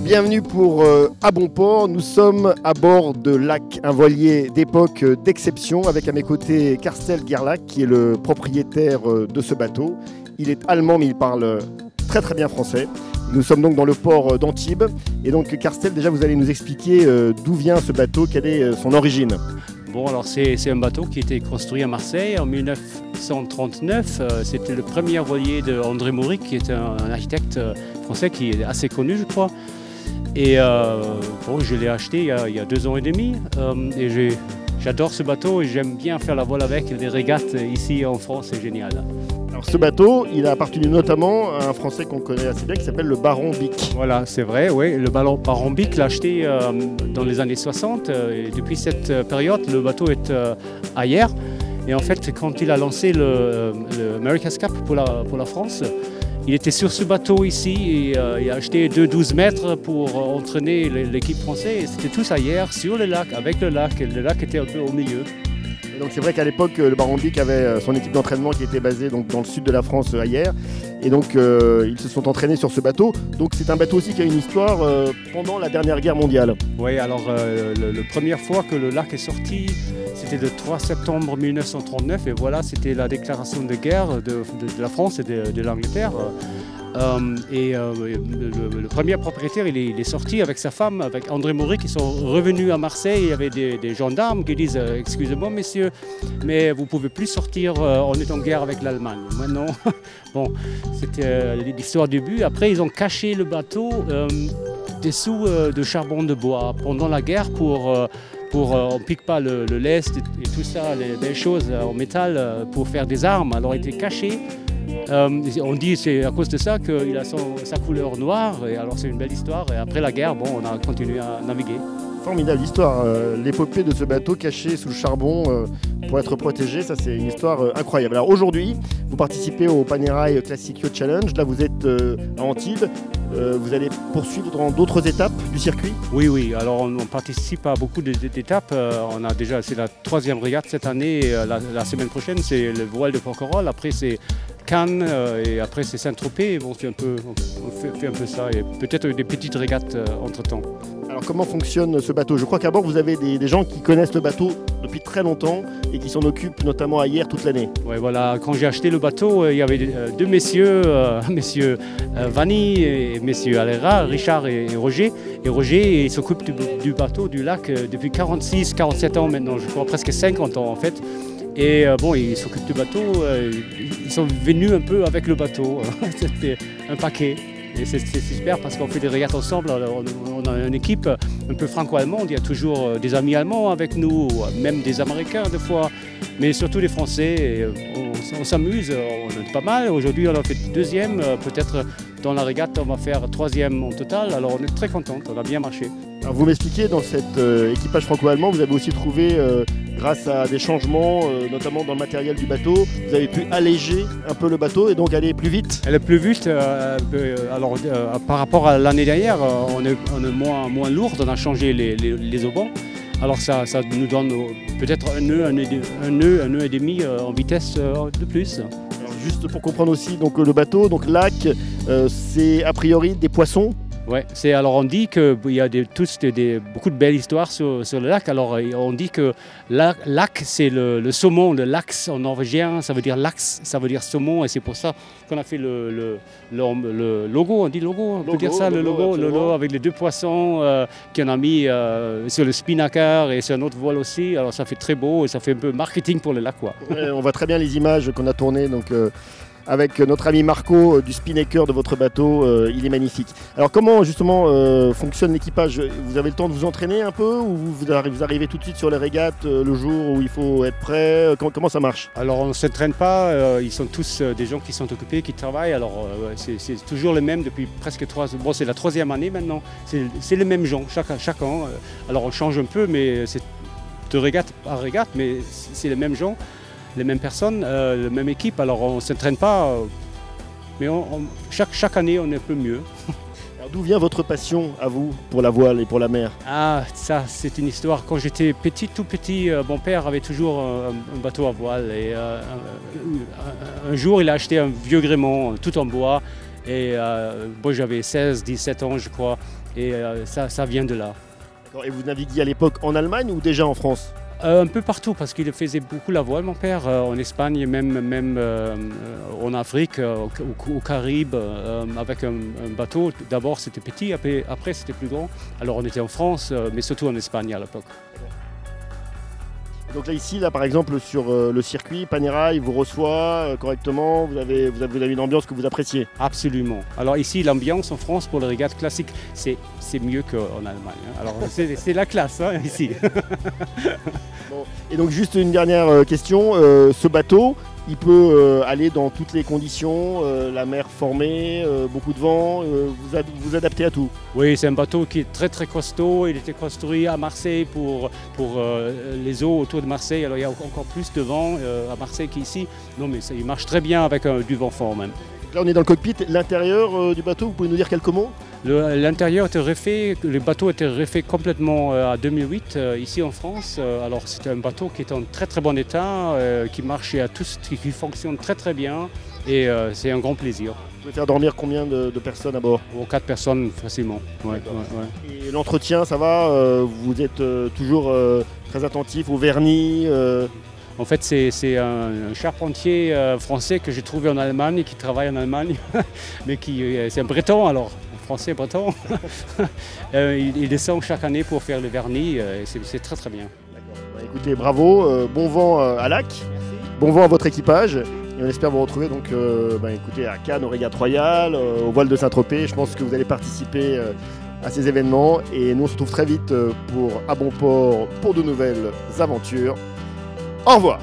Bienvenue pour À Bon Port. Nous sommes à bord de Lac, un voilier d'époque d'exception, avec à mes côtés Carsten Gerlach, qui est le propriétaire de ce bateau. Il est allemand, mais il parle très très bien français. Nous sommes donc dans le port d'Antibes. Et donc Carsten, déjà vous allez nous expliquer d'où vient ce bateau, quelle est son origine. Bon, alors c'est un bateau qui a été construit à Marseille en 1939. C'était le premier voilier d'André Mauric, qui est un architecte français qui est assez connu, je crois. Et bon, je l'ai acheté il y a 2 ans et demi. Et j'adore ce bateau et j'aime bien faire la voile avec. Les régates ici en France, c'est génial. Alors ce bateau, il a appartenu notamment à un Français qu'on connaît assez bien qui s'appelle le Baron Bick. Voilà, c'est vrai, oui. Le Baron Bick l'a acheté dans les années 60. Et depuis cette période, le bateau est à Hyères. Et en fait, quand il a lancé le America's Cup pour la France, il était sur ce bateau ici et il a acheté 12 mètres pour entraîner l'équipe française. C'était tous à Hyères, sur le lac, avec le lac. Et le lac était un peu au milieu. Et donc c'est vrai qu'à l'époque, le Baron Bick avait son équipe d'entraînement qui était basée donc, dans le sud de la France, à Hyères. Et donc ils se sont entraînés sur ce bateau. Donc c'est un bateau aussi qui a une histoire pendant la dernière guerre mondiale. Oui, alors la première fois que le lac est sorti, c'était le 3 septembre 1939. Et voilà, c'était la déclaration de guerre de la France et de l'Angleterre. Le premier propriétaire, il est sorti avec sa femme, avec André Mauric. Ils sont revenus à Marseille. Il y avait des gendarmes qui disent « Excusez-moi, messieurs, mais vous ne pouvez plus sortir, on est en guerre avec l'Allemagne. » Maintenant, bon, c'était l'histoire du but. Après, ils ont caché le bateau dessous de charbon de bois pendant la guerre pour on ne pique pas le lest et tout ça, les belles choses en métal pour faire des armes. Alors, il était caché. On dit c'est à cause de ça qu'il a sa couleur noire, et alors c'est une belle histoire. Et après la guerre, bon, on a continué à naviguer. Formidable histoire, l'épopée de ce bateau caché sous le charbon pour être protégé, ça c'est une histoire incroyable. Alors aujourd'hui, vous participez au Panerai Classic Yacht Challenge, là vous êtes à Antibes, vous allez poursuivre dans d'autres étapes du circuit? Oui, alors on participe à beaucoup d'étapes, on a déjà, c'est la 3e régate cette année, la semaine prochaine c'est le voile de Porquerolles, après c'est Cannes et après c'est Saint-Tropez, bon, on fait un peu ça et peut-être des petites régates entre-temps. Alors comment fonctionne ce bateau? Je crois qu'à bord vous avez des gens qui connaissent le bateau depuis très longtemps et qui s'en occupent notamment à Hyères toute l'année. Oui, voilà, quand j'ai acheté le bateau, il y avait 2 messieurs, messieurs Vanni et messieurs Alera, Richard et Roger. Et Roger, il s'occupe du bateau, du lac depuis 47 ans maintenant, je crois presque 50 ans en fait. Et bon, ils s'occupent du bateau, ils sont venus un peu avec le bateau, c'était un paquet. Et c'est super parce qu'on fait des régates ensemble, on a une équipe un peu franco-allemande, il y a toujours des amis allemands avec nous, même des Américains des fois, mais surtout des Français. Et on s'amuse, on est pas mal. Aujourd'hui on a fait 2e, peut-être dans la régate on va faire 3e en total, alors on est très contents, on a bien marché. Alors vous m'expliquez, dans cet équipage franco-allemand, vous avez aussi trouvé, grâce à des changements, notamment dans le matériel du bateau, vous avez pu alléger un peu le bateau et donc aller plus vite? Elle est plus vite, alors par rapport à l'année dernière, on est moins lourd, on a changé les haubans. Alors ça nous donne peut-être un nœud et demi en vitesse de plus. Alors juste pour comprendre aussi, donc, le bateau, donc lac, c'est a priori des poissons? Oui, alors on dit qu'il y a beaucoup de belles histoires sur le lac. Alors on dit que lac, c'est le saumon, le lax en norvégien, ça veut dire lax, ça veut dire saumon, et c'est pour ça qu'on a fait le logo, on dit logo, on peut dire ça, le logo avec les 2 poissons qu'on a mis sur le spinnaker et sur un autre voile aussi. Alors ça fait très beau et ça fait un peu marketing pour le lac, quoi. Ouais, on voit très bien les images qu'on a tournées donc, avec notre ami Marco du spinnaker de votre bateau. Il est magnifique. Alors comment justement fonctionne l'équipage? Vous avez le temps de vous entraîner un peu ou vous arrivez tout de suite sur les régates le jour où il faut être prêt? Comment ça marche? Alors on ne s'entraîne pas, ils sont tous des gens qui sont occupés, qui travaillent. Alors c'est toujours les mêmes depuis presque 3 ans. Bon, c'est la 3e année maintenant. C'est les mêmes gens chaque an. Alors on change un peu, mais c'est de régate par régate, mais c'est les mêmes gens, les mêmes personnes, la même équipe. Alors on ne s'entraîne pas, mais chaque année on est un peu mieux. D'où vient votre passion à vous pour la voile et pour la mer? Ah, ça c'est une histoire. Quand j'étais petit, tout petit, mon père avait toujours un bateau à voile. Et un jour il a acheté un vieux gréement tout en bois. Et moi j'avais 16-17 ans je crois. Et ça vient de là. Et vous naviguiez à l'époque en Allemagne ou déjà en France? Un peu partout, parce qu'il faisait beaucoup la voile, mon père, en Espagne, même en Afrique, aux Caraïbes, avec un bateau. D'abord c'était petit, après c'était plus grand. Alors on était en France, mais surtout en Espagne à l'époque. Donc là ici, par exemple sur le circuit, Panerai vous reçoit correctement, vous avez une ambiance que vous appréciez? Absolument. Alors ici, l'ambiance en France pour les régates classiques, c'est mieux qu'en Allemagne. Hein. Alors c'est la classe hein, ici. Bon. Et donc juste une dernière question, ce bateau, il peut aller dans toutes les conditions, la mer formée, beaucoup de vent, vous adaptez à tout? Oui, c'est un bateau qui est très très costaud. Il était construit à Marseille pour les eaux autour de Marseille. Alors il y a encore plus de vent à Marseille qu'ici. Non mais il marche très bien avec du vent fort même. Là on est dans le cockpit, l'intérieur du bateau, vous pouvez nous dire quelques mots? L'intérieur était refait, le bateau était refait complètement en 2008 ici en France. Alors c'était un bateau qui est en très très bon état, qui marchait à tous, qui fonctionne très très bien et c'est un grand plaisir. Vous pouvez faire dormir combien de personnes à bord? 4 personnes facilement. Ouais. Et l'entretien, ça va? Vous êtes toujours très attentif au vernis? En fait, c'est un charpentier français que j'ai trouvé en Allemagne et qui travaille en Allemagne, mais c'est un breton alors. Français breton. Il descend chaque année pour faire le vernis et c'est très très bien. Bah, écoutez, bravo, bon vent à Lac, bon vent à votre équipage et on espère vous retrouver donc écoutez, à Cannes, au Régate Royale, au voile de Saint-Tropez. Je pense que vous allez participer à ces événements et nous on se retrouve très vite pour À Bon Port pour de nouvelles aventures. Au revoir.